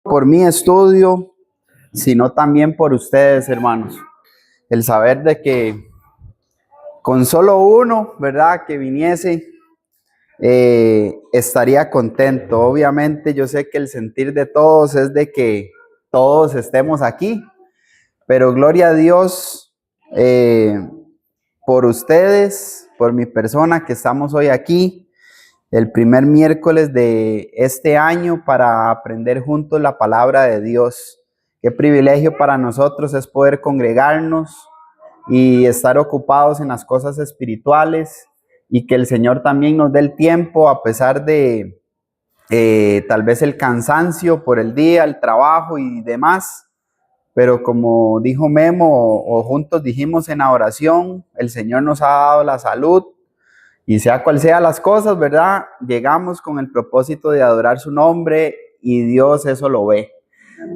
Por mi estudio, sino también por ustedes, hermanos. El saber de que con solo uno, ¿verdad?, que viniese, estaría contento. Obviamente yo sé que el sentir de todos es de que todos estemos aquí, pero gloria a Dios por ustedes, por mi persona que estamos hoy aquí. El primer miércoles de este año para aprender juntos la palabra de Dios. Qué privilegio para nosotros es poder congregarnos y estar ocupados en las cosas espirituales y que el Señor también nos dé el tiempo a pesar de tal vez el cansancio por el día, el trabajo y demás. Pero como dijo Memo o juntos dijimos en la oración, el Señor nos ha dado la salud. Y sea cual sea las cosas, ¿verdad? Llegamos con el propósito de adorar su nombre y Dios eso lo ve.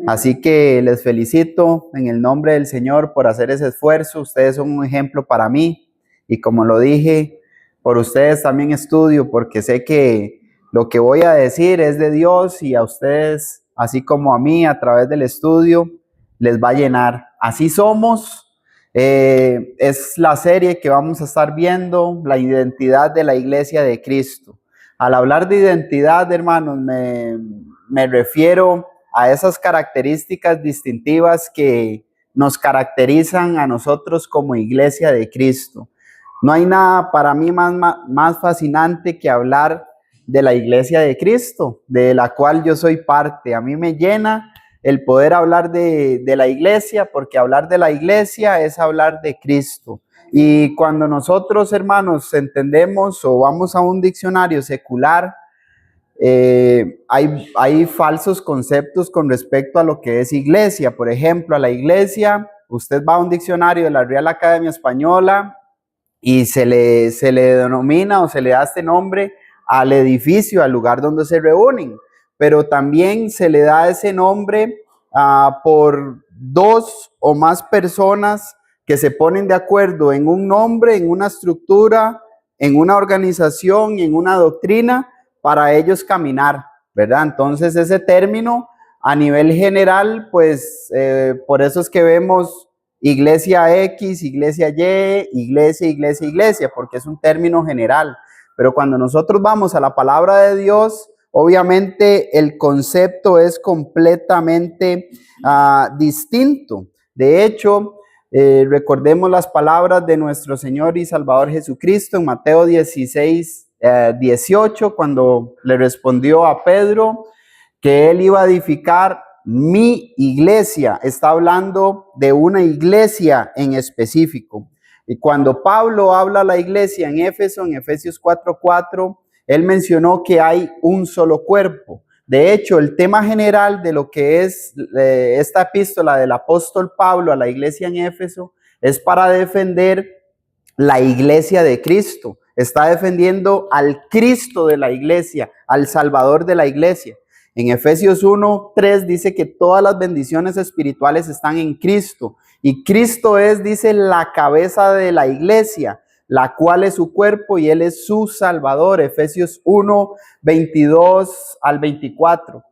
Así que les felicito en el nombre del Señor por hacer ese esfuerzo. Ustedes son un ejemplo para mí. Y como lo dije, por ustedes también estudio porque sé que lo que voy a decir es de Dios y a ustedes, así como a mí, a través del estudio, les va a llenar. Así somos. Es la serie que vamos a estar viendo, la identidad de la iglesia de Cristo. Al hablar de identidad, hermanos, me refiero a esas características distintivas que nos caracterizan a nosotros como iglesia de Cristo. No hay nada para mí más fascinante que hablar de la iglesia de Cristo, de la cual yo soy parte. A mí me llena el poder hablar de la iglesia, porque hablar de la iglesia es hablar de Cristo. Y cuando nosotros, hermanos, entendemos o vamos a un diccionario secular, hay falsos conceptos con respecto a lo que es iglesia. Por ejemplo, a la iglesia, usted va a un diccionario de la Real Academia Española y se le denomina o se le da este nombre al edificio, al lugar donde se reúnen. Pero también se le da ese nombre por dos o más personas que se ponen de acuerdo en un nombre, en una estructura, en una organización y en una doctrina para ellos caminar, ¿verdad? Entonces ese término a nivel general, pues por eso es que vemos iglesia X, iglesia Y, iglesia, porque es un término general. Pero cuando nosotros vamos a la palabra de Dios, obviamente el concepto es completamente distinto. De hecho, recordemos las palabras de nuestro Señor y Salvador Jesucristo en Mateo 16, 18, cuando le respondió a Pedro que él iba a edificar mi iglesia. Está hablando de una iglesia en específico. Y cuando Pablo habla a la iglesia en Éfeso, en Efesios 4:4, él mencionó que hay un solo cuerpo. De hecho, el tema general de lo que es esta epístola del apóstol Pablo a la iglesia en Éfeso es para defender la iglesia de Cristo. Está defendiendo al Cristo de la iglesia, al Salvador de la iglesia. En Efesios 1:3 dice que todas las bendiciones espirituales están en Cristo. Y Cristo es, dice, la cabeza de la iglesia, la cual es su cuerpo y Él es su Salvador. Efesios 1:22 al 24.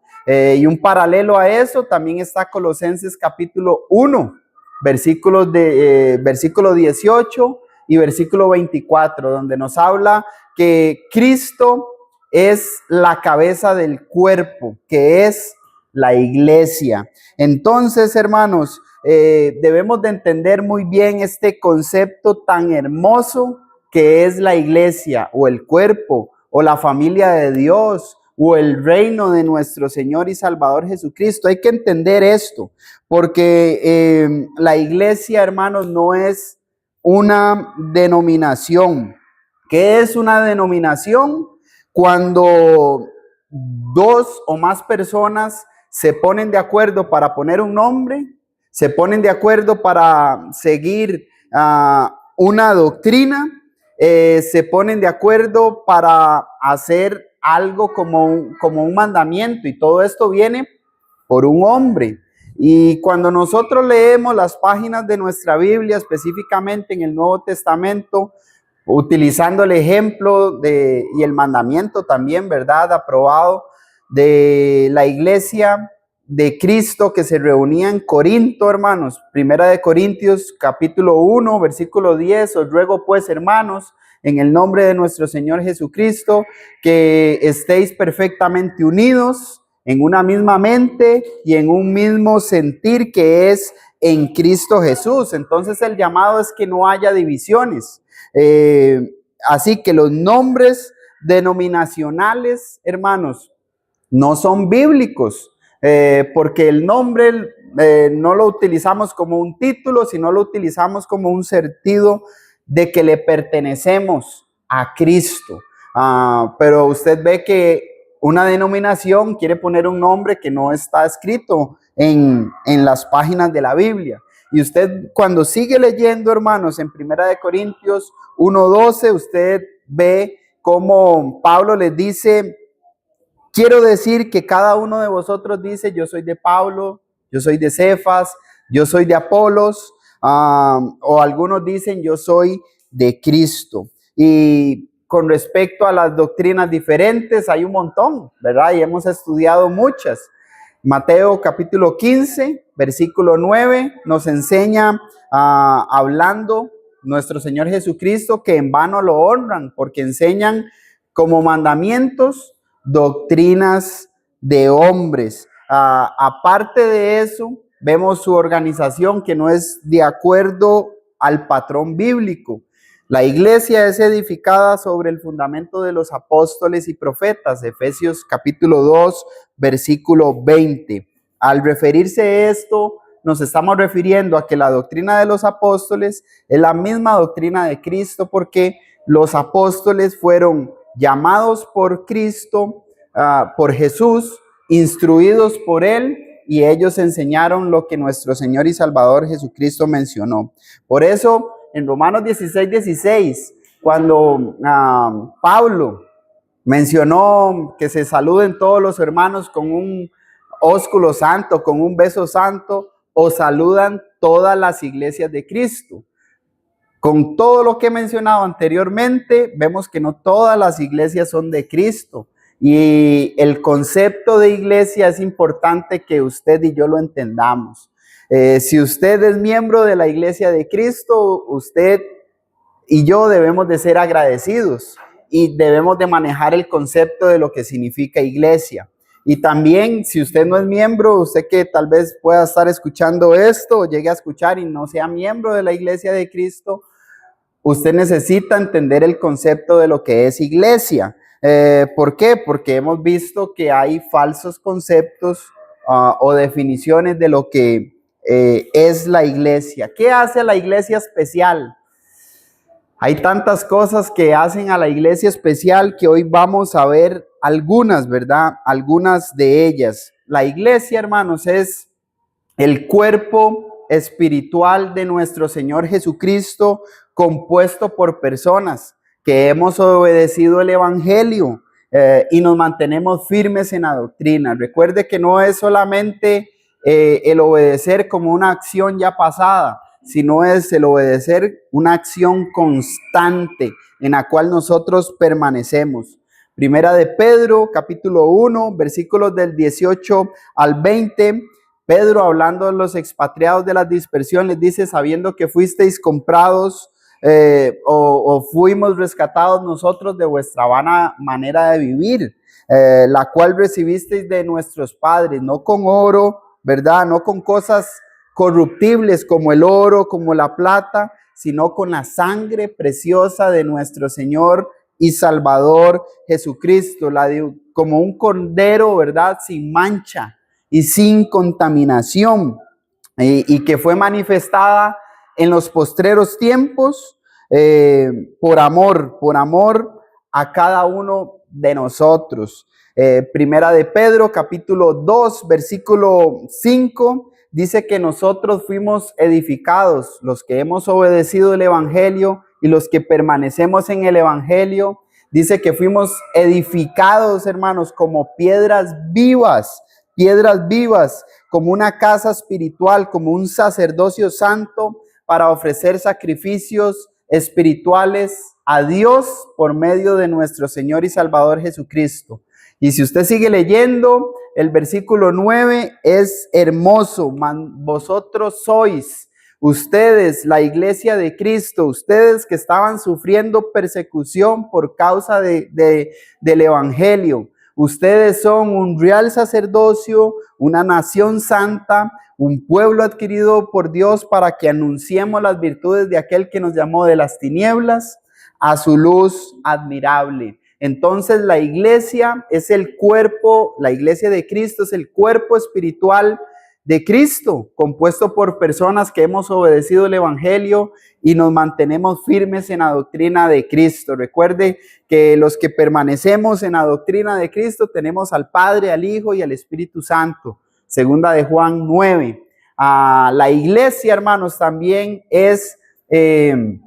Y un paralelo a eso también está Colosenses capítulo 1, versículo 18 y versículo 24, donde nos habla que Cristo es la cabeza del cuerpo, que es la iglesia. Entonces, hermanos, debemos de entender muy bien este concepto tan hermoso que es la iglesia o el cuerpo o la familia de Dios o el reino de nuestro Señor y Salvador Jesucristo. Hay que entender esto porque la iglesia, hermanos, no es una denominación. ¿Qué es una denominación? Cuando dos o más personas se ponen de acuerdo para poner un nombre, se ponen de acuerdo para seguir una doctrina, se ponen de acuerdo para hacer algo como un mandamiento, y todo esto viene por un hombre. Y cuando nosotros leemos las páginas de nuestra Biblia, específicamente en el Nuevo Testamento, utilizando el ejemplo y el mandamiento también, ¿verdad?, aprobado de la iglesia de Cristo que se reunía en Corinto, hermanos. Primera de Corintios, capítulo 1, versículo 10. Os ruego pues, hermanos, en el nombre de nuestro Señor Jesucristo, que estéis perfectamente unidos en una misma mente y en un mismo sentir que es en Cristo Jesús. Entonces el llamado es que no haya divisiones. Así que los nombres denominacionales, hermanos, no son bíblicos, porque el nombre no lo utilizamos como un título, sino lo utilizamos como un sentido de que le pertenecemos a Cristo. Pero usted ve que una denominación quiere poner un nombre que no está escrito en las páginas de la Biblia. Y usted cuando sigue leyendo, hermanos, en Primera de Corintios 1:12, usted ve cómo Pablo les dice: quiero decir que cada uno de vosotros dice, yo soy de Pablo, yo soy de Cefas, yo soy de Apolos, o algunos dicen, yo soy de Cristo. Y con respecto a las doctrinas diferentes, hay un montón, ¿verdad? Y hemos estudiado muchas. Mateo capítulo 15, versículo 9, nos enseña, hablando nuestro Señor Jesucristo, que en vano lo honran, porque enseñan como mandamientos doctrinas de hombres. Aparte de eso, vemos su organización que no es de acuerdo al patrón bíblico. La iglesia es edificada sobre el fundamento de los apóstoles y profetas, Efesios capítulo 2, versículo 20. Al referirse esto, nos estamos refiriendo a que la doctrina de los apóstoles es la misma doctrina de Cristo, porque los apóstoles fueron llamados por Cristo, por Jesús, instruidos por Él, y ellos enseñaron lo que nuestro Señor y Salvador Jesucristo mencionó. Por eso, en Romanos 16:16, cuando Pablo mencionó que se saluden todos los hermanos con un ósculo santo, con un beso santo, o saludan todas las iglesias de Cristo. Con todo lo que he mencionado anteriormente, vemos que no todas las iglesias son de Cristo. Y el concepto de iglesia es importante que usted y yo lo entendamos. Si usted es miembro de la iglesia de Cristo, usted y yo debemos de ser agradecidos y debemos de manejar el concepto de lo que significa iglesia. Y también, si usted no es miembro, usted que tal vez pueda estar escuchando esto o llegue a escuchar y no sea miembro de la iglesia de Cristo, usted necesita entender el concepto de lo que es iglesia. ¿Por qué? Porque hemos visto que hay falsos conceptos o definiciones de lo que es la iglesia. ¿Qué hace a la iglesia especial? Hay tantas cosas que hacen a la iglesia especial que hoy vamos a ver algunas, ¿verdad? Algunas de ellas. La iglesia, hermanos, es el cuerpo espiritual de nuestro Señor Jesucristo, compuesto por personas que hemos obedecido el evangelio y nos mantenemos firmes en la doctrina. Recuerde que no es solamente el obedecer como una acción ya pasada, sino es el obedecer una acción constante en la cual nosotros permanecemos. Primera de Pedro, capítulo 1, versículos del 18 al 20. Pedro, hablando de los expatriados de la dispersión, les dice: sabiendo que fuisteis comprados o fuimos rescatados nosotros de vuestra vana manera de vivir, la cual recibisteis de nuestros padres, no con oro, ¿verdad? No con cosas corruptibles como el oro, como la plata, sino con la sangre preciosa de nuestro Señor y Salvador Jesucristo, como un cordero, ¿verdad? Sin mancha y sin contaminación, y que fue manifestada en los postreros tiempos por amor a cada uno de nosotros. Primera de Pedro, capítulo 2, versículo 5, dice que nosotros fuimos edificados, los que hemos obedecido el evangelio y los que permanecemos en el evangelio. Dice que fuimos edificados, hermanos, como piedras vivas, como una casa espiritual, como un sacerdocio santo, para ofrecer sacrificios espirituales a Dios por medio de nuestro Señor y Salvador Jesucristo. Y si usted sigue leyendo, el versículo 9 es hermoso. Vosotros sois, ustedes, la iglesia de Cristo, ustedes que estaban sufriendo persecución por causa del evangelio. Ustedes son un real sacerdocio, una nación santa, un pueblo adquirido por Dios para que anunciemos las virtudes de aquel que nos llamó de las tinieblas a su luz admirable. Entonces la iglesia es el cuerpo, la iglesia de Cristo es el cuerpo espiritual de Cristo, compuesto por personas que hemos obedecido el evangelio y nos mantenemos firmes en la doctrina de Cristo. Recuerde que los que permanecemos en la doctrina de Cristo tenemos al Padre, al Hijo y al Espíritu Santo. Segunda de Juan 9. La iglesia, hermanos, también es el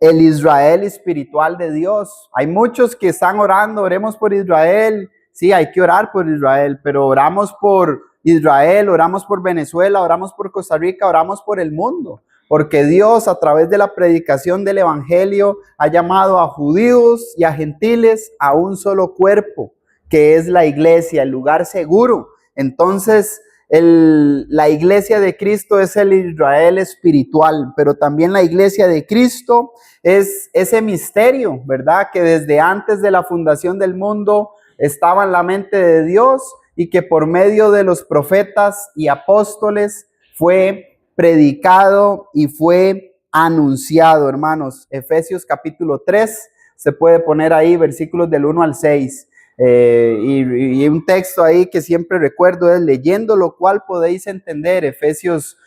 Israel espiritual de Dios. Hay muchos que están orando, oremos por Israel. Sí, hay que orar por Israel, pero oramos por Israel, oramos por Venezuela, oramos por Costa Rica, oramos por el mundo, porque Dios a través de la predicación del evangelio ha llamado a judíos y a gentiles a un solo cuerpo, que es la iglesia, el lugar seguro. Entonces, la iglesia de Cristo es el Israel espiritual, pero también la iglesia de Cristo es ese misterio, ¿verdad? Que desde antes de la fundación del mundo estaba en la mente de Dios y que por medio de los profetas y apóstoles fue predicado y fue anunciado, hermanos. Efesios capítulo 3, se puede poner ahí versículos del 1 al 6. Y un texto ahí que siempre recuerdo es: leyendo lo cual podéis entender, Efesios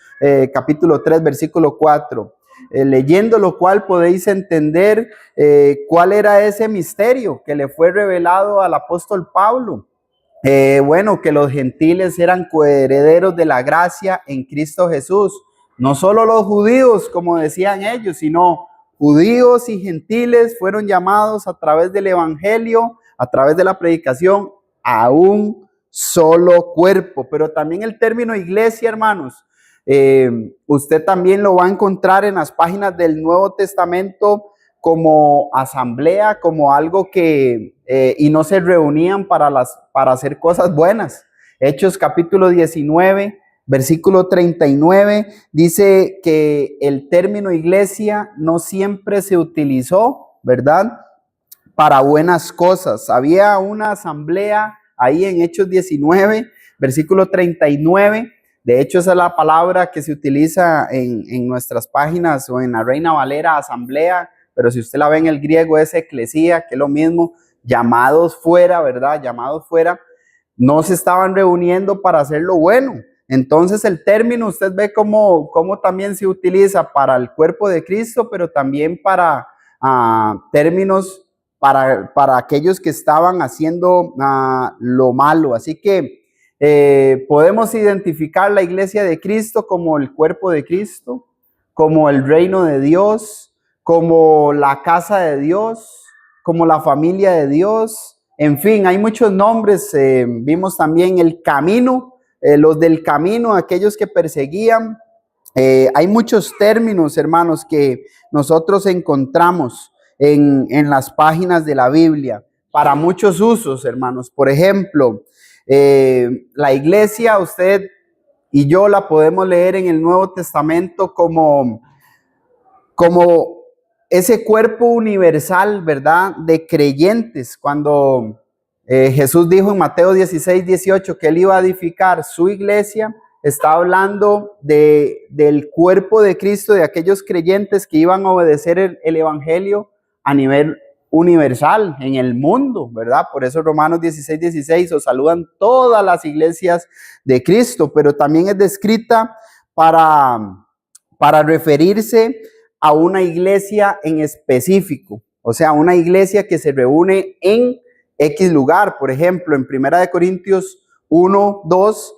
capítulo 3, versículo 4. Leyendo lo cual podéis entender cuál era ese misterio que le fue revelado al apóstol Pablo. Bueno, que los gentiles eran coherederos de la gracia en Cristo Jesús. No solo los judíos, como decían ellos, sino judíos y gentiles fueron llamados a través del evangelio, a través de la predicación, a un solo cuerpo. Pero también el término iglesia, hermanos, usted también lo va a encontrar en las páginas del Nuevo Testamento como asamblea, como algo que, y no se reunían para hacer cosas buenas. Hechos capítulo 19, versículo 39, dice que el término iglesia no siempre se utilizó, ¿verdad?, para buenas cosas. Había una asamblea ahí en Hechos 19, versículo 39. De hecho, esa es la palabra que se utiliza en nuestras páginas o en la Reina Valera, asamblea, pero si usted la ve en el griego es eclesía, que es lo mismo, llamados fuera, ¿verdad? Llamados fuera. No se estaban reuniendo para hacer lo bueno. Entonces el término usted ve cómo también se utiliza para el cuerpo de Cristo, pero también para términos para aquellos que estaban haciendo lo malo. Así que podemos identificar la iglesia de Cristo como el cuerpo de Cristo, como el reino de Dios, como la casa de Dios, como la familia de Dios. En fin, hay muchos nombres. Vimos también el camino, los del camino, aquellos que perseguían. Hay muchos términos, hermanos, que nosotros encontramos en las páginas de la Biblia para muchos usos, hermanos. Por ejemplo, la iglesia, usted y yo la podemos leer en el Nuevo Testamento como ese cuerpo universal, ¿verdad?, de creyentes. Cuando Jesús dijo en Mateo 16, 18 que él iba a edificar su iglesia, está hablando del cuerpo de Cristo, de aquellos creyentes que iban a obedecer el evangelio a nivel universal en el mundo, ¿verdad? Por eso Romanos 16, 16, os saludan todas las iglesias de Cristo, pero también es descrita para referirse a una iglesia en específico, o sea, una iglesia que se reúne en X lugar. Por ejemplo, en 1 Corintios 1, 2,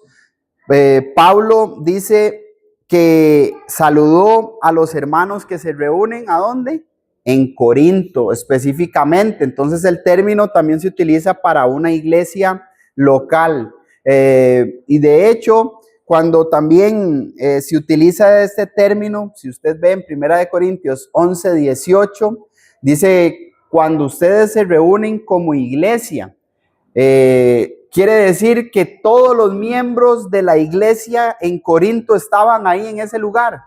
Pablo dice que saludó a los hermanos que se reúnen, ¿a dónde? En Corinto específicamente. Entonces el término también se utiliza para una iglesia local. Y de hecho, cuando también se utiliza este término, si usted ve en 1 Corintios 11, 18, dice: cuando ustedes se reúnen como iglesia, ¿Quiere decir que todos los miembros de la iglesia en Corinto estaban ahí en ese lugar?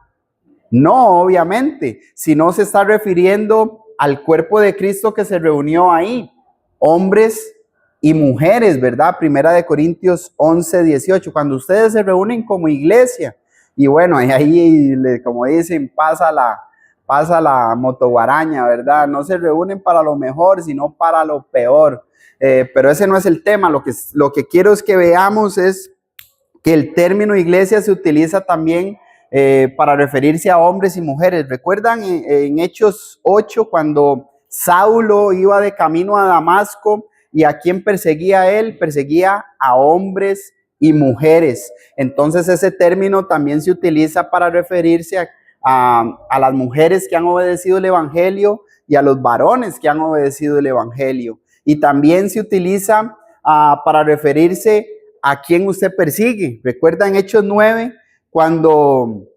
No, obviamente, sino se está refiriendo al cuerpo de Cristo que se reunió ahí, hombres y mujeres, ¿verdad? Primera de Corintios 11:18, cuando ustedes se reúnen como iglesia, y bueno, ahí como dicen, pasa la motoguaraña, ¿verdad? No se reúnen para lo mejor, sino para lo peor. Pero ese no es el tema. Lo que quiero es que veamos es que el término iglesia se utiliza también para referirse a hombres y mujeres. ¿Recuerdan en Hechos 8 cuando Saulo iba de camino a Damasco y a quién perseguía él? Perseguía a hombres y mujeres. Entonces ese término también se utiliza para referirse a las mujeres que han obedecido el evangelio y a los varones que han obedecido el evangelio. Y también se utiliza para referirse a quién usted persigue. Recuerda en Hechos 9, cuando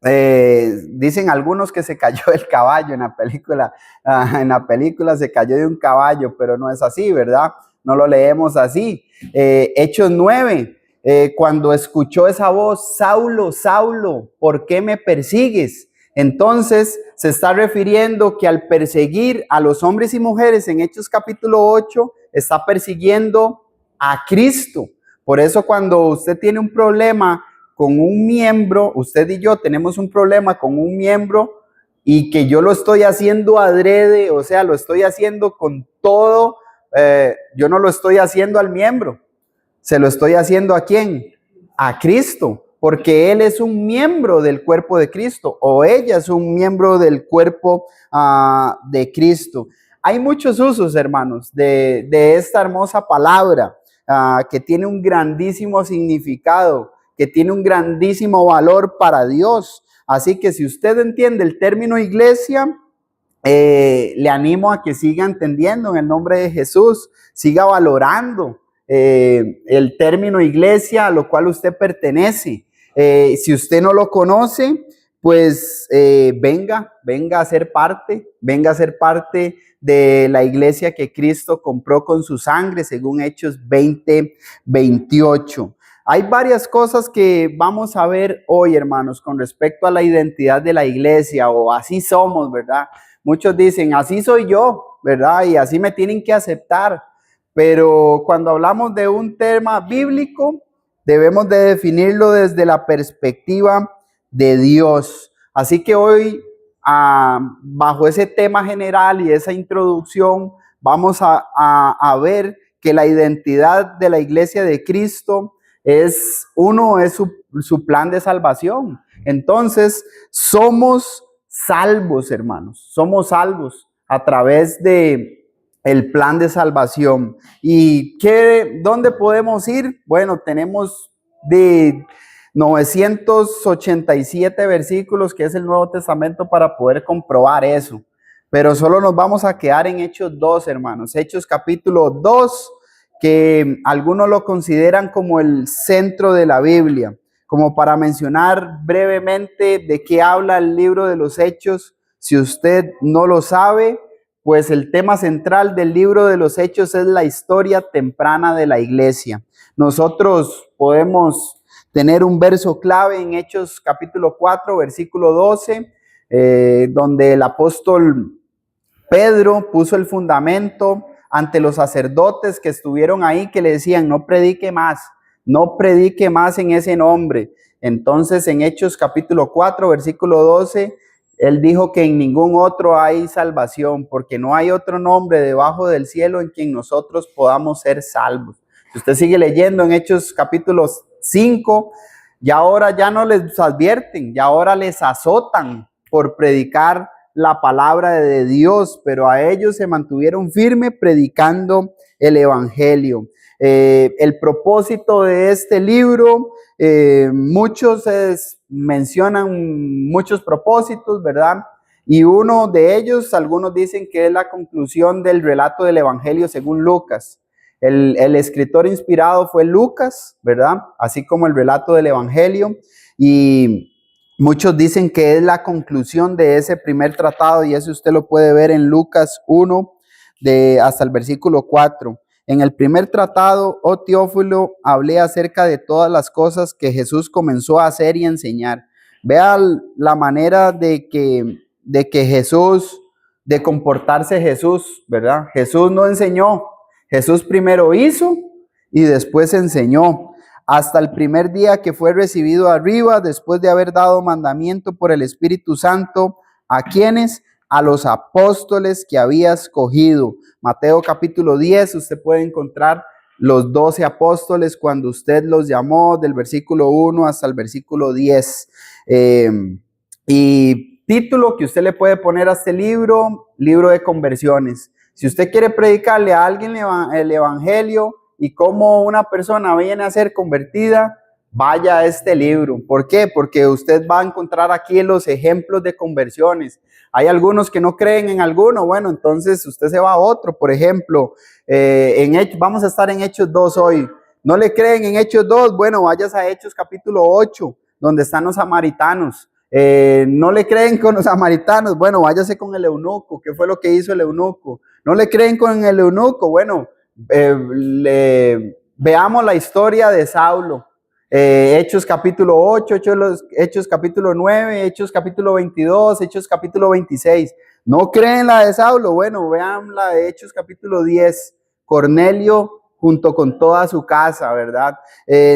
dicen algunos que se cayó del caballo en la película se cayó de un caballo, pero no es así, ¿verdad? No lo leemos así. Hechos 9, cuando escuchó esa voz, Saulo, Saulo, ¿por qué me persigues? Entonces se está refiriendo que al perseguir a los hombres y mujeres en Hechos capítulo 8, está persiguiendo a Cristo. Por eso cuando usted tiene un problema con un miembro, usted y yo tenemos un problema con un miembro y que yo lo estoy haciendo adrede, o sea, lo estoy haciendo con todo, yo no lo estoy haciendo al miembro, se lo estoy haciendo ¿a quién? A Cristo, porque él es un miembro del cuerpo de Cristo o ella es un miembro del cuerpo de Cristo. Hay muchos usos, hermanos, de esta hermosa palabra que tiene un grandísimo significado, que tiene un grandísimo valor para Dios. Así que si usted entiende el término iglesia, le animo a que siga entendiendo en el nombre de Jesús, siga valorando el término iglesia a lo cual usted pertenece. Si usted no lo conoce, pues venga a ser parte de la iglesia que Cristo compró con su sangre, según Hechos 20:28. Hay varias cosas que vamos a ver hoy, hermanos, con respecto a la identidad de la iglesia, o así somos, ¿verdad? Muchos dicen, así soy yo, ¿verdad? Y así me tienen que aceptar. Pero cuando hablamos de un tema bíblico, debemos de definirlo desde la perspectiva de Dios. Así que hoy, bajo ese tema general y esa introducción, vamos a ver que la identidad de la iglesia de Cristo es su plan de salvación. Entonces, somos salvos, hermanos, somos salvos a través de el plan de salvación. ¿Y dónde podemos ir? Bueno, tenemos de 987 versículos, que es el Nuevo Testamento, para poder comprobar eso. Pero solo nos vamos a quedar en Hechos 2, hermanos. Hechos capítulo 2, que algunos lo consideran como el centro de la Biblia. Como para mencionar brevemente de qué habla el libro de los Hechos, si usted no lo sabe, pues el tema central del libro de los Hechos es la historia temprana de la iglesia. Nosotros podemos tener un verso clave en Hechos capítulo 4, versículo 12, donde el apóstol Pedro puso el fundamento ante los sacerdotes que estuvieron ahí, que le decían, no predique más en ese nombre. Entonces en Hechos capítulo 4, versículo 12, él dijo que en ningún otro hay salvación, porque no hay otro nombre debajo del cielo en quien nosotros podamos ser salvos. Si usted sigue leyendo en Hechos capítulo 5, ya ahora ya no les advierten, ya ahora les azotan por predicar la palabra de Dios, pero a ellos se mantuvieron firmes predicando el evangelio. El propósito de este libro, muchos mencionan muchos propósitos, ¿verdad? Y uno de ellos, algunos dicen que es la conclusión del relato del evangelio según Lucas. El escritor inspirado fue Lucas, ¿verdad? Así como el relato del evangelio. Y muchos dicen que es la conclusión de ese primer tratado, y eso usted lo puede ver en Lucas 1, hasta el versículo 4. En el primer tratado, oh Teófilo, hablé acerca de todas las cosas que Jesús comenzó a hacer y enseñar. Vea la manera de que Jesús, de comportarse Jesús, ¿verdad? Jesús no enseñó, Jesús primero hizo y después enseñó. Hasta el primer día que fue recibido arriba, después de haber dado mandamiento por el Espíritu Santo, ¿a quiénes? A los apóstoles que había escogido. Mateo capítulo 10, usted puede encontrar los 12 apóstoles cuando usted los llamó, del versículo 1 hasta el versículo 10. Y título que usted le puede poner a este libro, libro de conversiones. Si usted quiere predicarle a alguien el evangelio y cómo una persona viene a ser convertida, vaya a este libro. ¿Por qué? Porque usted va a encontrar aquí los ejemplos de conversiones. Hay algunos que no creen en alguno, bueno, entonces usted se va a otro. Por ejemplo, vamos a estar en Hechos 2 hoy. ¿No le creen en Hechos 2? Bueno, vayas a Hechos capítulo 8, donde están los samaritanos. ¿No le creen con los samaritanos? Bueno, váyase con el eunuco. ¿Qué fue lo que hizo el eunuco? ¿No le creen con el eunuco? Bueno, veamos la historia de Saulo. Hechos capítulo 8, Hechos capítulo 9, Hechos capítulo 22, Hechos capítulo 26. ¿No creen la de Saulo? Bueno, vean la de Hechos capítulo 10. Cornelio junto con toda su casa, ¿verdad?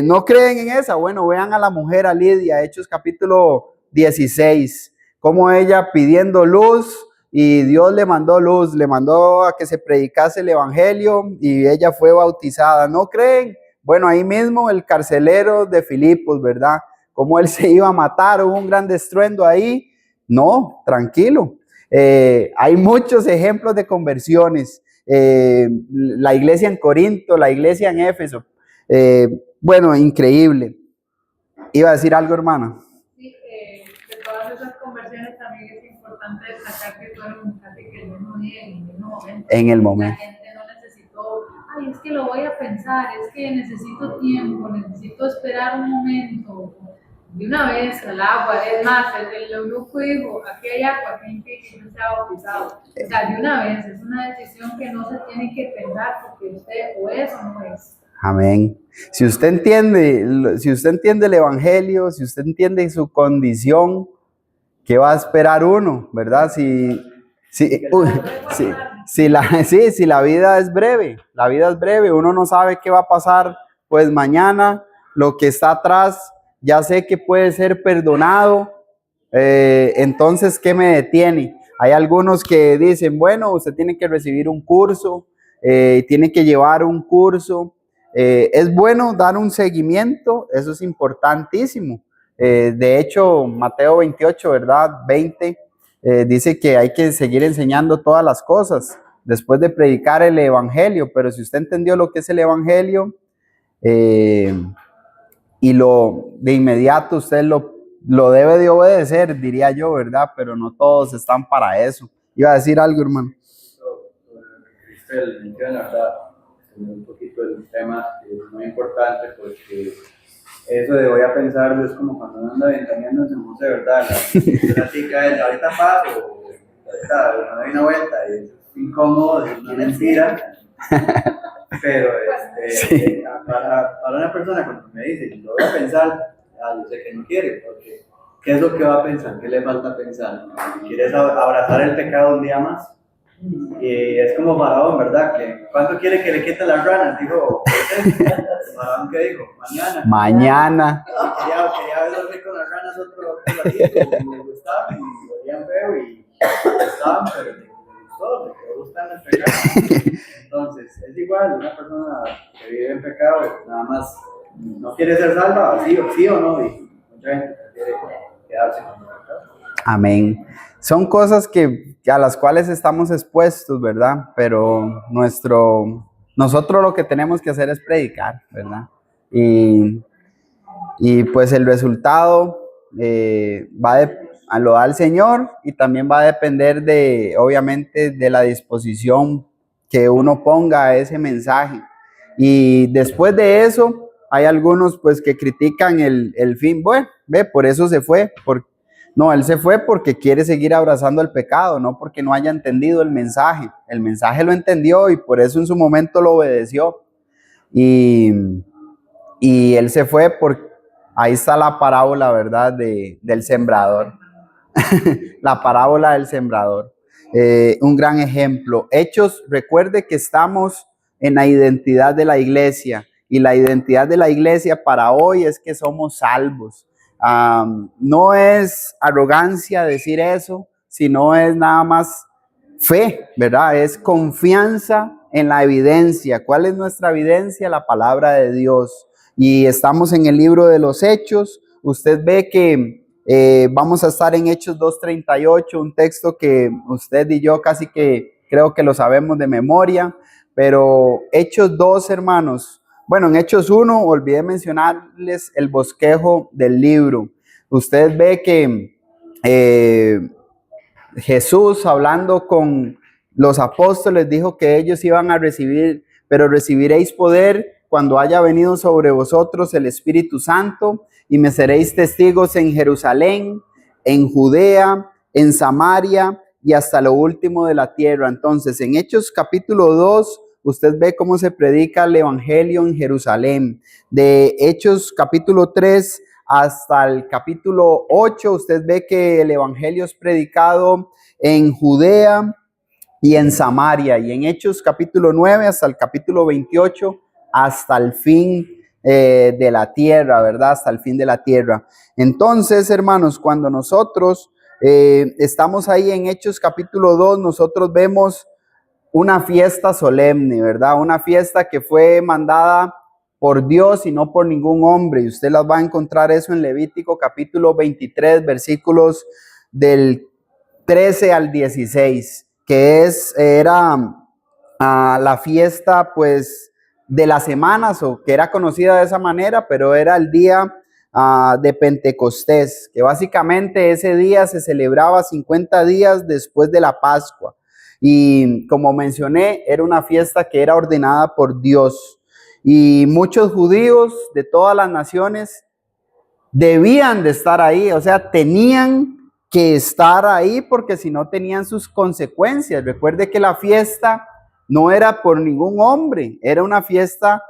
¿No creen en esa? Bueno, vean a la mujer, a Lidia, Hechos capítulo 16. Como ella pidiendo luz y Dios le mandó luz, le mandó a que se predicase el evangelio y ella fue bautizada. ¿No creen? Bueno, ahí mismo el carcelero de Filipos, ¿verdad? Cómo él se iba a matar, hubo un gran estruendo ahí. No, tranquilo. Hay muchos ejemplos de conversiones. La iglesia en Corinto, la iglesia en Éfeso. Bueno, increíble. ¿Iba a decir algo, hermana? Sí, de todas esas conversiones también es importante destacar que fueron casi que el mismo día, en el mismo momento. En el momento. La gente no necesitó, ay, es que lo voy a pensar, es que necesito tiempo, necesito esperar un momento. De una vez al agua, es más, el eunuco dijo, aquí hay agua, aquí que no se ha bautizado. O sea, de una vez, es una decisión que no se tiene que pensar porque usted o es o no es. Amén. Si usted entiende el evangelio, si usted entiende su condición, ¿qué va a esperar uno? ¿Verdad? Si la vida es breve, uno no sabe qué va a pasar, pues mañana, lo que está atrás, ya sé que puede ser perdonado, entonces, ¿qué me detiene? Hay algunos que dicen, bueno, usted tiene que recibir un curso, tiene que llevar un curso. Es bueno dar un seguimiento, eso es importantísimo. De hecho, Mateo 28, ¿verdad? 20, dice que hay que seguir enseñando todas las cosas después de predicar el evangelio, pero si usted entendió lo que es el evangelio y de inmediato usted lo debe de obedecer, diría yo, ¿verdad? Pero no todos están para eso. Iba a decir algo, hermano. Cristel menciona, ¿verdad? Un poquito el tema es muy importante porque eso de voy a pensar es como cuando uno anda ventaneando en San José, ¿verdad? La chica es ahorita paso, ahorita me doy una vuelta y es incómodo, es una mentira. Pero sí. Para una persona cuando me dice, yo voy a pensar, yo sé que no quiere, porque ¿qué es lo que va a pensar? ¿Qué le falta pensar? ¿Quieres abrazar el pecado un día más? Y es como Faraón, ¿verdad? ¿Cuánto quiere que le quite las ranas? Dijo, Faraón, ¿qué dijo? Mañana. Quería ver dormir con las ranas otro ratito, y me gustaban, y olían feo, y estaban, pero me gustó, me gustan el pecado. Entonces, es igual, una persona que vive en pecado, nada más no quiere ser salva, sí o no, y mucha gente prefiere quedarse con el pecado. Amén. Son cosas a las cuales estamos expuestos, ¿verdad? Pero nosotros lo que tenemos que hacer es predicar, ¿verdad? Y pues el resultado lo da el Señor y también va a depender obviamente, de la disposición que uno ponga a ese mensaje. Y después de eso, hay algunos pues que critican el fin. Bueno, por eso se fue, No, él se fue porque quiere seguir abrazando el pecado, no porque no haya entendido el mensaje. El mensaje lo entendió y por eso en su momento lo obedeció. Y, y él se fue porque ahí está la parábola, ¿verdad? Del sembrador. La parábola del sembrador. Un gran ejemplo. Hechos, recuerde que estamos en la identidad de la iglesia. Y la identidad de la iglesia para hoy es que somos salvos. No es arrogancia decir eso, sino es nada más fe, ¿verdad? Es confianza en la evidencia. ¿Cuál es nuestra evidencia? La palabra de Dios. Y estamos en el libro de los Hechos. Usted ve que vamos a estar en Hechos 2:38, un texto que usted y yo casi que creo que lo sabemos de memoria, pero Hechos 2, hermanos. Bueno, en Hechos 1, olvidé mencionarles el bosquejo del libro. Usted ve que Jesús, hablando con los apóstoles, dijo que ellos iban a recibir, pero recibiréis poder cuando haya venido sobre vosotros el Espíritu Santo, y me seréis testigos en Jerusalén, en Judea, en Samaria y hasta lo último de la tierra. Entonces, en Hechos capítulo 2, usted ve cómo se predica el evangelio en Jerusalén. De Hechos capítulo 3 hasta el capítulo 8, usted ve que el evangelio es predicado en Judea y en Samaria. Y en Hechos capítulo 9 hasta el capítulo 28, hasta el fin de la tierra, ¿verdad? Hasta el fin de la tierra. Entonces, hermanos, cuando nosotros estamos ahí en Hechos capítulo 2, nosotros vemos una fiesta solemne, ¿verdad? Una fiesta que fue mandada por Dios y no por ningún hombre. Y usted las va a encontrar eso en Levítico capítulo 23, versículos del 13 al 16, que era la fiesta, pues, de las semanas, o que era conocida de esa manera, pero era el día de Pentecostés, que básicamente ese día se celebraba 50 días después de la Pascua. Y como mencioné, era una fiesta que era ordenada por Dios. Y muchos judíos de todas las naciones debían de estar ahí, o sea, tenían que estar ahí porque si no tenían sus consecuencias. Recuerde que la fiesta no era por ningún hombre, era una fiesta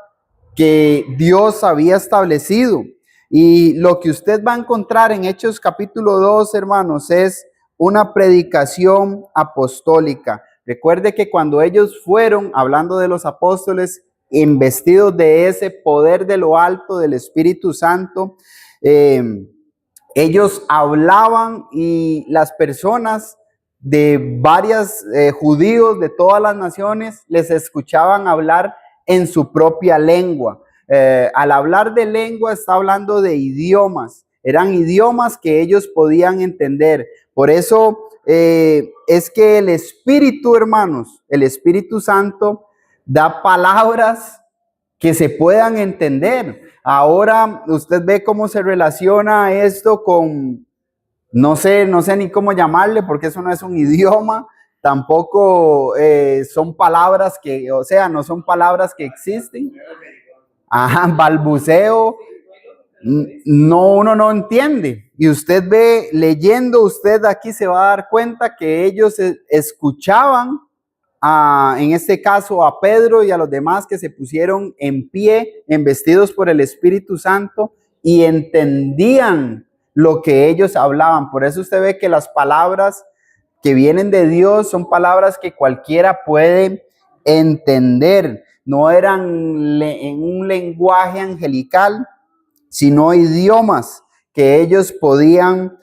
que Dios había establecido. Y lo que usted va a encontrar en Hechos capítulo 2, hermanos, es una predicación apostólica. Recuerde que cuando ellos fueron, hablando de los apóstoles, investidos de ese poder de lo alto, del Espíritu Santo, ellos hablaban y las personas de varios judíos de todas las naciones les escuchaban hablar en su propia lengua. Al hablar de lengua está hablando de idiomas. Eran idiomas que ellos podían entender. Por eso es que el Espíritu, hermanos, el Espíritu Santo da palabras que se puedan entender. Ahora usted ve cómo se relaciona esto con, no sé ni cómo llamarle, porque eso no es un idioma, tampoco son palabras que, o sea, no son palabras que existen. Ajá, balbuceo. No, uno no entiende. Y usted ve, leyendo, usted aquí se va a dar cuenta que ellos escuchaban, en este caso a Pedro y a los demás que se pusieron en pie, embestidos por el Espíritu Santo, y entendían lo que ellos hablaban. Por eso usted ve que las palabras que vienen de Dios son palabras que cualquiera puede entender. No eran en un lenguaje angelical, sino idiomas que ellos podían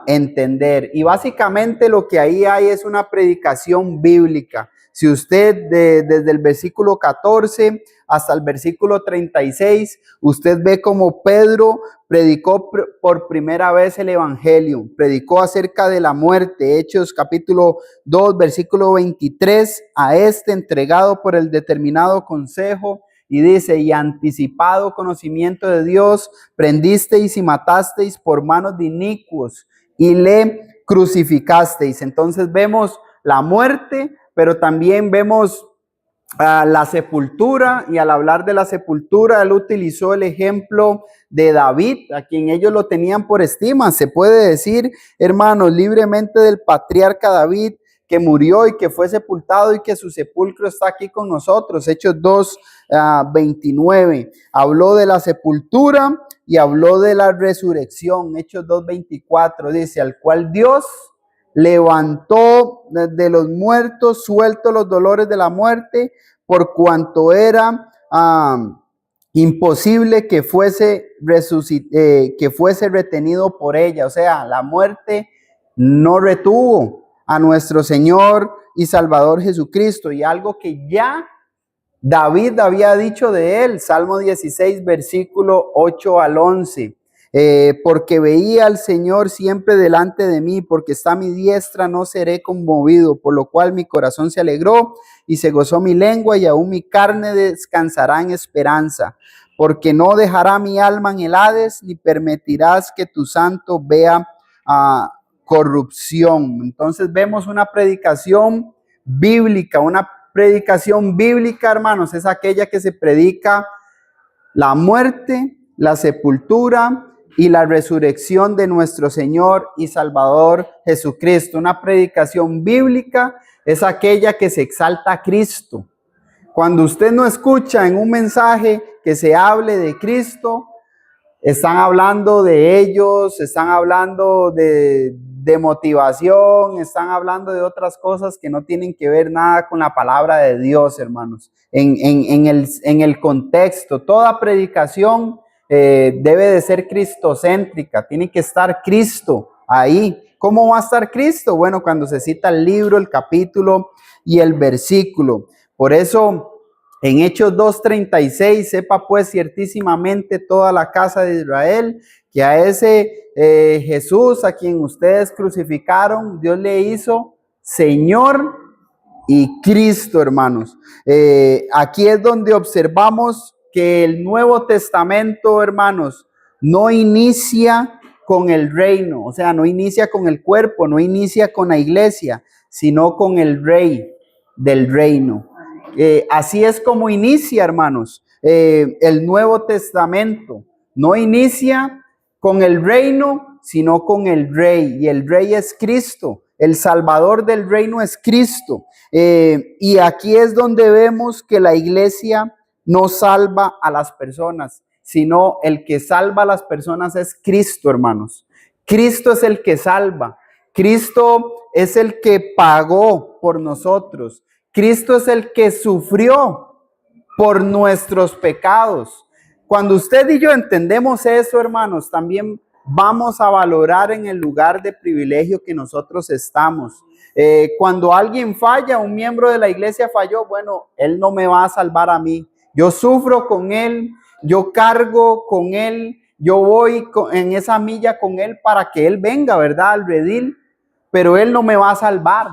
entender. Y básicamente lo que ahí hay es una predicación bíblica. Si usted desde el versículo 14 hasta el versículo 36, usted ve como Pedro predicó por primera vez el evangelio, predicó acerca de la muerte. Hechos capítulo 2, versículo 23, a este entregado por el determinado consejo. Y dice, y anticipado conocimiento de Dios, prendisteis y matasteis por manos de inicuos y le crucificasteis. Entonces vemos la muerte, pero también vemos la sepultura, y al hablar de la sepultura, él utilizó el ejemplo de David, a quien ellos lo tenían por estima. Se puede decir, hermanos, libremente del patriarca David, que murió y que fue sepultado y que su sepulcro está aquí con nosotros. Hechos 2, 29. Habló de la sepultura y habló de la resurrección. Hechos 2, 24 dice, al cual Dios levantó de los muertos, suelto los dolores de la muerte, por cuanto era imposible que fuese retenido por ella. O sea, la muerte no retuvo a nuestro Señor y Salvador Jesucristo, y algo que ya David había dicho de él, Salmo 16, versículo 8 al 11. Porque veía al Señor siempre delante de mí, porque está a mi diestra, no seré conmovido, por lo cual mi corazón se alegró y se gozó mi lengua, y aún mi carne descansará en esperanza, porque no dejará mi alma en el Hades, ni permitirás que tu santo vea corrupción. Entonces vemos una predicación bíblica. Una predicación bíblica, hermanos, es aquella que se predica la muerte, la sepultura y la resurrección de nuestro Señor y Salvador Jesucristo. Una predicación bíblica es aquella que se exalta a Cristo. Cuando usted no escucha en un mensaje que se hable de Cristo, están hablando de ellos, están hablando de motivación, están hablando de otras cosas que no tienen que ver nada con la palabra de Dios, hermanos. En el contexto, toda predicación debe de ser cristocéntrica, tiene que estar Cristo ahí. ¿Cómo va a estar Cristo? Bueno, cuando se cita el libro, el capítulo y el versículo. Por eso, en Hechos 2:36, sepa pues ciertísimamente toda la casa de Israel que a ese Jesús a quien ustedes crucificaron, Dios le hizo Señor y Cristo, hermanos. Aquí es donde observamos que el Nuevo Testamento, hermanos, no inicia con el reino, o sea, no inicia con el cuerpo, no inicia con la iglesia, sino con el rey del reino. Así es como inicia, hermanos, el Nuevo Testamento. No inicia con el reino, sino con el rey. Y el rey es Cristo. El Salvador del reino es Cristo. Y aquí es donde vemos que la iglesia no salva a las personas, sino el que salva a las personas es Cristo, hermanos. Cristo es el que salva. Cristo es el que pagó por nosotros. Cristo es el que sufrió por nuestros pecados. Cuando usted y yo entendemos eso, hermanos, también vamos a valorar en el lugar de privilegio que nosotros estamos. Cuando alguien falla, un miembro de la iglesia falló, bueno, él no me va a salvar a mí. Yo sufro con él, yo cargo con él, yo voy en esa milla con él para que él venga, ¿verdad? Al redil, pero él no me va a salvar.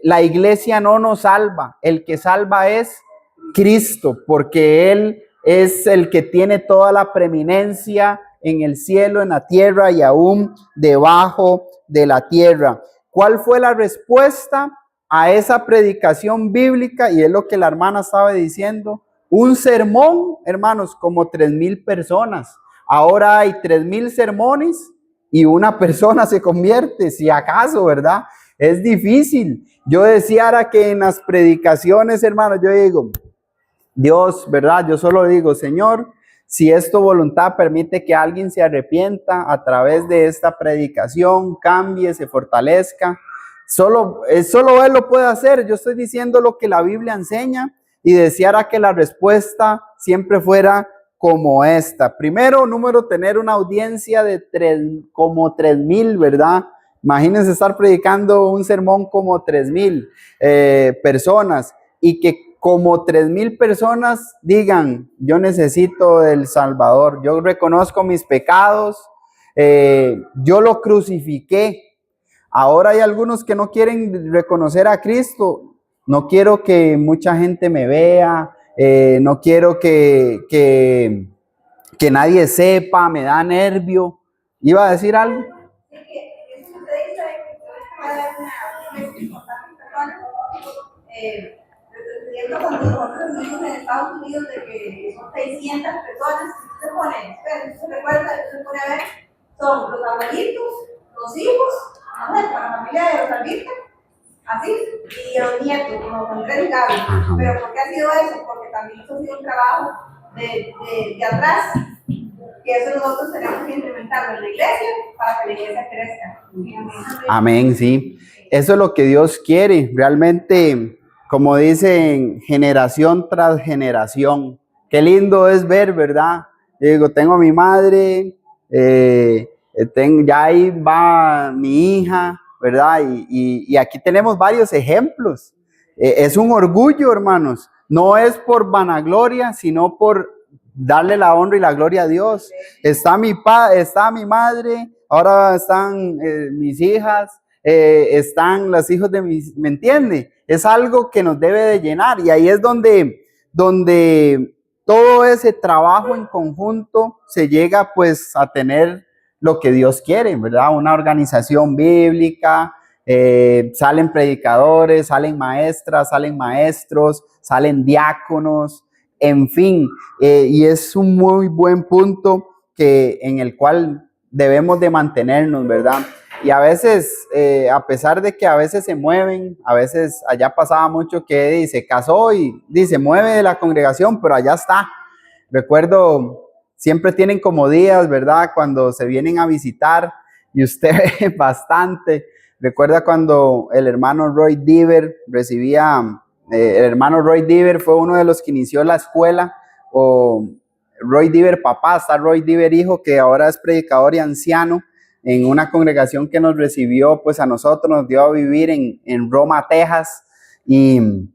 La iglesia no nos salva, el que salva es Cristo, porque Él es el que tiene toda la preeminencia en el cielo, en la tierra y aún debajo de la tierra. ¿Cuál fue la respuesta a esa predicación bíblica? Y es lo que la hermana estaba diciendo, un sermón, hermanos, como 3,000 personas. Ahora hay 3,000 sermones y una persona se convierte, si acaso, ¿verdad? Es difícil. Yo decía ahora que en las predicaciones, hermanos, yo digo, Dios, ¿verdad? Yo solo digo, Señor, si es tu voluntad, permite que alguien se arrepienta a través de esta predicación, cambie, se fortalezca. Solo Él lo puede hacer. Yo estoy diciendo lo que la Biblia enseña y deseara que la respuesta siempre fuera como esta. Primero, tener una audiencia de como 3,000, ¿verdad? Imagínense estar predicando un sermón como 3,000 personas y que como 3,000 personas digan, yo necesito del Salvador, yo reconozco mis pecados, yo lo crucifiqué. Ahora hay algunos que no quieren reconocer a Cristo. No quiero que mucha gente me vea, no quiero que nadie sepa, me da nervio. ¿Iba a decir algo? entiendo cuando nosotros vivimos en Estados Unidos de que son 600 personas, se pone, se recuerda, se pone a ver, son los abuelitos, los hijos, ¿no? La familia de los albitas, así, y los nietos, como con 3 Gaby. Pero ¿por qué ha sido eso? Porque también eso ha sido un trabajo de atrás, que eso nosotros tenemos que implementarlo en la iglesia para que la iglesia crezca. Amén, sí. Eso es lo que Dios quiere, realmente, como dicen, generación tras generación. Qué lindo es ver, ¿verdad? Digo, tengo a mi madre, ya ahí va mi hija, ¿verdad? Y aquí tenemos varios ejemplos. Es un orgullo, hermanos. No es por vanagloria, sino por darle la honra y la gloria a Dios. Está mi madre, ahora están mis hijas, están los hijos de mis, ¿me entiende? Es algo que nos debe de llenar, y ahí es donde todo ese trabajo en conjunto se llega pues a tener lo que Dios quiere, ¿verdad? Una organización bíblica, salen predicadores, salen maestras, salen maestros, salen diáconos, en fin, y es un muy buen punto en el cual debemos de mantenernos, ¿verdad? Y a veces, a pesar de que a veces se mueven, a veces allá pasaba mucho que se casó y se mueve de la congregación, pero allá está. Recuerdo, siempre tienen como días, ¿verdad? Cuando se vienen a visitar, y usted ve bastante. Recuerda cuando el hermano Roy Diver recibía, el hermano Roy Diver fue uno de los que inició la escuela, o Roy Diver papá, está Roy Diver hijo, que ahora es predicador y anciano en una congregación que nos recibió, pues a nosotros nos dio a vivir en Roma, Texas, y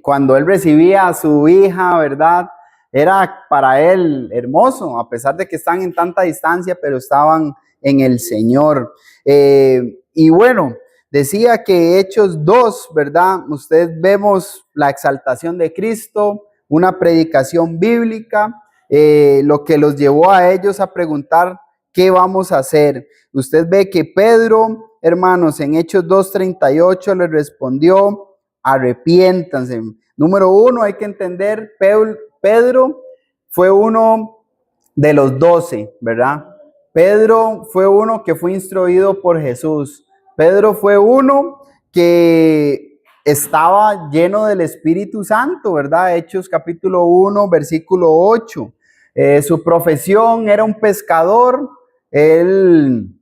cuando él recibía a su hija, ¿verdad? Era para él hermoso, a pesar de que están en tanta distancia, pero estaban en el Señor. Y bueno, decía que Hechos 2, ¿verdad? Ustedes vemos la exaltación de Cristo, una predicación bíblica, lo que los llevó a ellos a preguntar qué vamos a hacer. Usted ve que Pedro, hermanos, en Hechos 2:38 le respondió: arrepiéntanse. Número 1, hay que entender, Pedro fue uno de los 12, ¿verdad? Pedro fue uno que fue instruido por Jesús. Pedro fue uno que estaba lleno del Espíritu Santo, ¿verdad? Hechos capítulo 1, versículo 8. Su profesión era un pescador. Él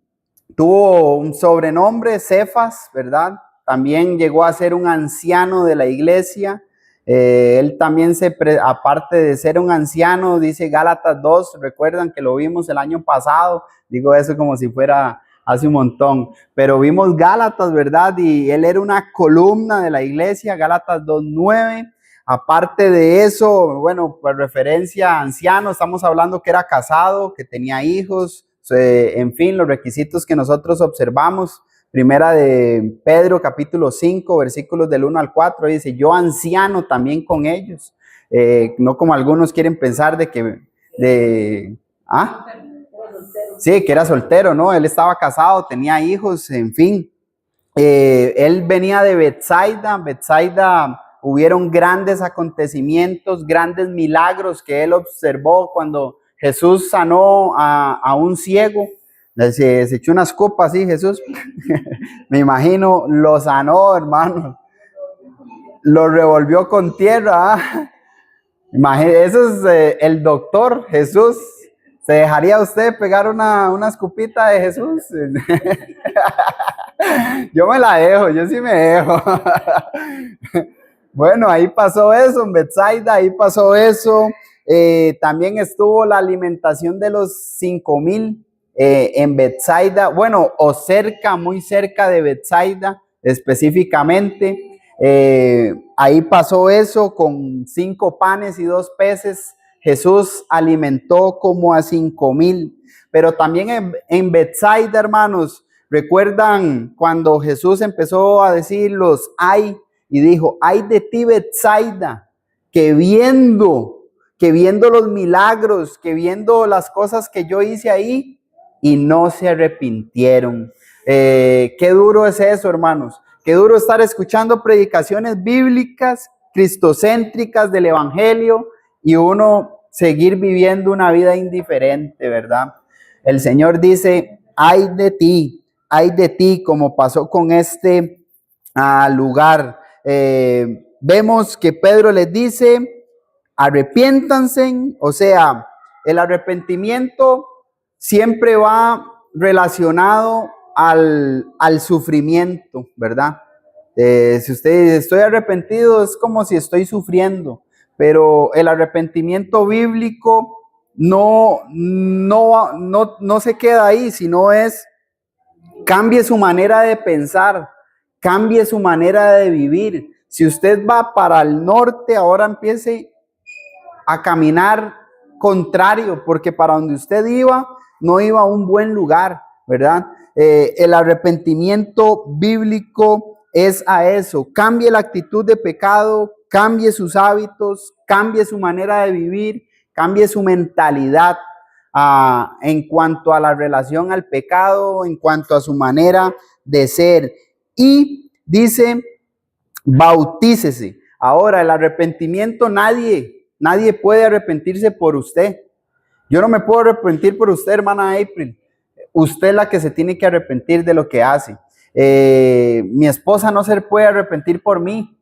tuvo un sobrenombre, Cefas, ¿verdad? También llegó a ser un anciano de la iglesia. Él también aparte de ser un anciano, dice Gálatas 2, recuerdan que lo vimos el año pasado, digo eso como si fuera hace un montón, pero vimos Gálatas, ¿verdad? Y él era una columna de la iglesia, Gálatas 2:9. Aparte de eso, bueno, por referencia a anciano, estamos hablando que era casado, que tenía hijos, en fin, los requisitos que nosotros observamos. Primera de Pedro, capítulo 5, versículos del 1 al 4, dice: yo anciano también con ellos. No como algunos quieren pensar sí, que era soltero, ¿no? Él estaba casado, tenía hijos, en fin. Él venía de Betsaida, hubieron grandes acontecimientos, grandes milagros que él observó cuando Jesús sanó a un ciego. Se echó unas copas así, Jesús. Me imagino, lo sanó, hermano. Lo revolvió con tierra. Eso es el doctor Jesús. ¿Se dejaría usted pegar una escupita de Jesús? Yo me la dejo, yo sí me dejo. Bueno, ahí pasó eso en Betsaida, ahí pasó eso. También estuvo la alimentación de los 5,000 en Betsaida, bueno, o cerca, muy cerca de Betsaida específicamente. Ahí pasó eso con 5 panes y 2 peces. Jesús alimentó como a 5,000. Pero también en Betsaida, hermanos, ¿recuerdan cuando Jesús empezó a decir los ay? Y dijo: ay de ti, Betsaida, que viendo los milagros, que viendo las cosas que yo hice ahí, y no se arrepintieron. Qué duro es eso, hermanos, qué duro estar escuchando predicaciones bíblicas, cristocéntricas del Evangelio y uno seguir viviendo una vida indiferente, ¿verdad? El Señor dice, ay de ti, como pasó con este lugar. Vemos que Pedro les dice, arrepiéntanse, o sea, el arrepentimiento siempre va relacionado al sufrimiento, ¿verdad? Si usted dice, estoy arrepentido, es como si estoy sufriendo, pero el arrepentimiento bíblico no se queda ahí, sino es, cambie su manera de pensar, cambie su manera de vivir. Si usted va para el norte, ahora empiece a caminar contrario, porque para donde usted iba, no iba a un buen lugar, ¿verdad? El arrepentimiento bíblico es a eso. Cambie la actitud de pecado, cambie sus hábitos, cambie su manera de vivir, cambie su mentalidad en cuanto a la relación al pecado, en cuanto a su manera de ser. Y dice, bautícese. Ahora, el arrepentimiento, nadie puede arrepentirse por usted. Yo no me puedo arrepentir por usted, hermana April. Usted es la que se tiene que arrepentir de lo que hace. Mi esposa no se puede arrepentir por mí.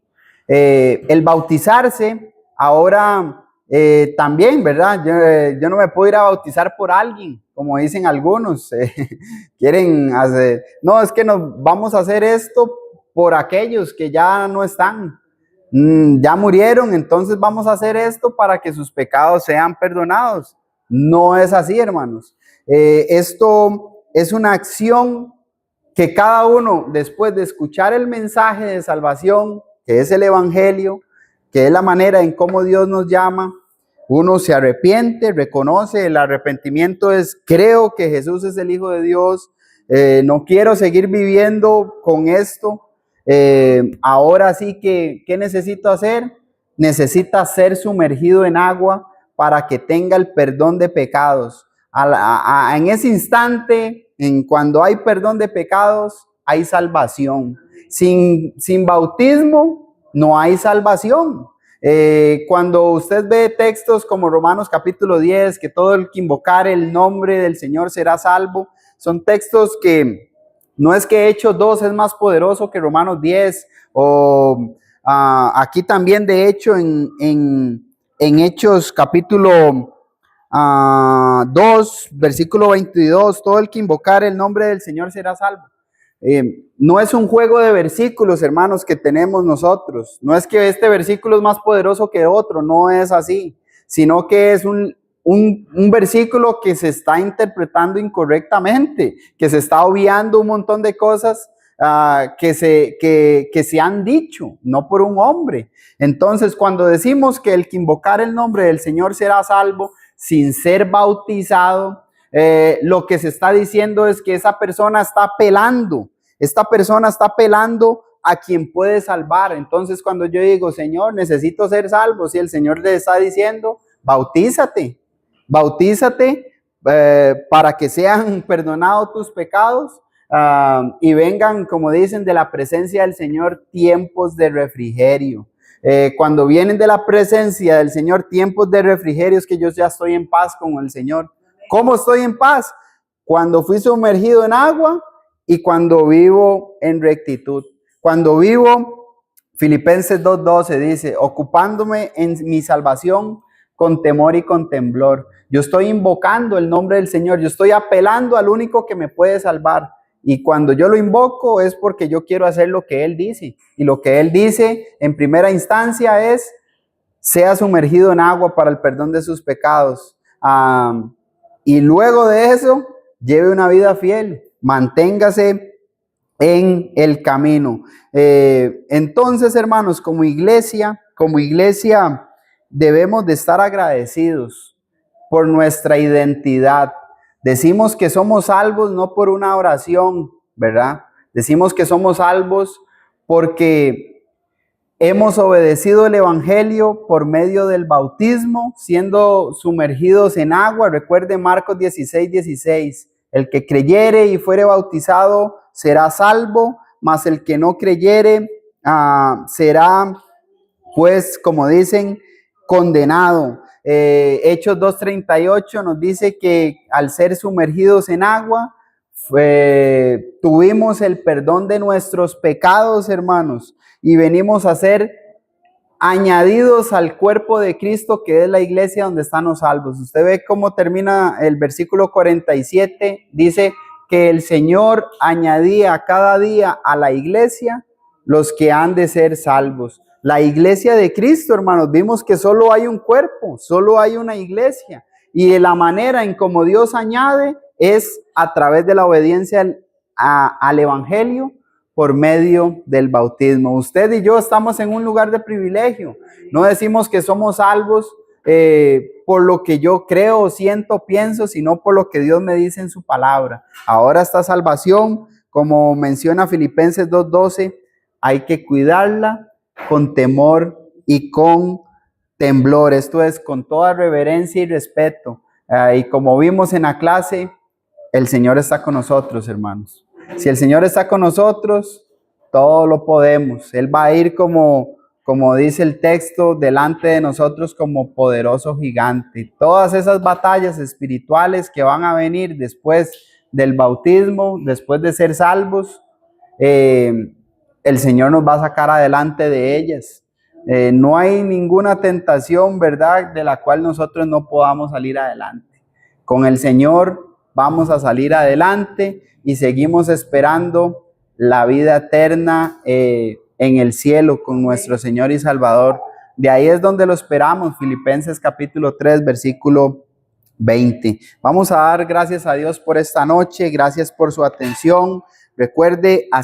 El bautizarse, ahora también, ¿verdad? Yo no me puedo ir a bautizar por alguien, como dicen algunos. Quieren hacer, no, es que nos vamos a hacer esto por aquellos que ya no están. Ya murieron, entonces vamos a hacer esto para que sus pecados sean perdonados. No es así, hermanos. Esto es una acción que cada uno, después de escuchar el mensaje de salvación, que es el Evangelio, que es la manera en cómo Dios nos llama, uno se arrepiente, reconoce. El arrepentimiento es, creo que Jesús es el Hijo de Dios, no quiero seguir viviendo con esto. Ahora sí que, ¿qué necesito hacer? Necesita ser sumergido en agua para que tenga el perdón de pecados. En ese instante, cuando hay perdón de pecados, hay salvación. Sin bautismo no hay salvación. Cuando usted ve textos como Romanos capítulo 10, que todo el que invocar el nombre del Señor será salvo, son textos que no es que Hechos 2 es más poderoso que Romanos 10, o aquí también de hecho en Hechos capítulo 2, versículo 22, todo el que invocar el nombre del Señor será salvo. No es un juego de versículos, hermanos, que tenemos nosotros. No es que este versículo es más poderoso que otro, no es así, sino que es un versículo que se está interpretando incorrectamente, que se está obviando un montón de cosas que se han dicho, no por un hombre. Entonces, cuando decimos que el que invocar el nombre del Señor será salvo sin ser bautizado, lo que se está diciendo es que esa persona está apelando a quien puede salvar. Entonces, cuando yo digo, Señor, necesito ser salvo, si el Señor le está diciendo, bautízate para que sean perdonados tus pecados y vengan, como dicen, de la presencia del Señor tiempos de refrigerio. Cuando vienen de la presencia del Señor tiempos de refrigerio, es que yo ya estoy en paz con el Señor. ¿Cómo estoy en paz? Cuando fui sumergido en agua y cuando vivo en rectitud. Cuando vivo, Filipenses 2:12 dice, ocupándome en mi salvación con temor y con temblor. Yo estoy invocando el nombre del Señor, yo estoy apelando al único que me puede salvar. Y cuando yo lo invoco es porque yo quiero hacer lo que Él dice. Y lo que Él dice en primera instancia es, sea sumergido en agua para el perdón de sus pecados. Y luego de eso, lleve una vida fiel, manténgase en el camino. Entonces, hermanos, como iglesia, debemos de estar agradecidos por nuestra identidad. Decimos que somos salvos no por una oración, ¿verdad? Decimos que somos salvos porque hemos obedecido el Evangelio por medio del bautismo, siendo sumergidos en agua. Recuerde Marcos 16:16. El que creyere y fuere bautizado será salvo, mas el que no creyere será, pues, como dicen, condenado. Hechos 2:38 nos dice que al ser sumergidos en agua, tuvimos el perdón de nuestros pecados, hermanos, y venimos a ser añadidos al cuerpo de Cristo, que es la iglesia donde están los salvos. Usted ve cómo termina el versículo 47, dice que el Señor añadía cada día a la iglesia los que han de ser salvos. La iglesia de Cristo, hermanos, vimos que solo hay un cuerpo, solo hay una iglesia. Y de la manera en como Dios añade es a través de la obediencia al Evangelio por medio del bautismo. Usted y yo estamos en un lugar de privilegio. No decimos que somos salvos por lo que yo creo, siento, pienso, sino por lo que Dios me dice en su palabra. Ahora esta salvación, como menciona Filipenses 2:12, hay que cuidarla con temor y con temblor. Esto es con toda reverencia y respeto. Y como vimos en la clase, el Señor está con nosotros, hermanos. Si el Señor está con nosotros, todo lo podemos. Él va a ir como dice el texto, delante de nosotros como poderoso gigante. Todas esas batallas espirituales que van a venir después del bautismo, después de ser salvos, el Señor nos va a sacar adelante de ellas. No hay ninguna tentación, ¿verdad?, de la cual nosotros no podamos salir adelante. Con el Señor vamos a salir adelante y seguimos esperando la vida eterna en el cielo con nuestro Señor y Salvador. De ahí es donde lo esperamos, Filipenses capítulo 3, versículo 20. Vamos a dar gracias a Dios por esta noche, gracias por su atención. Recuerde,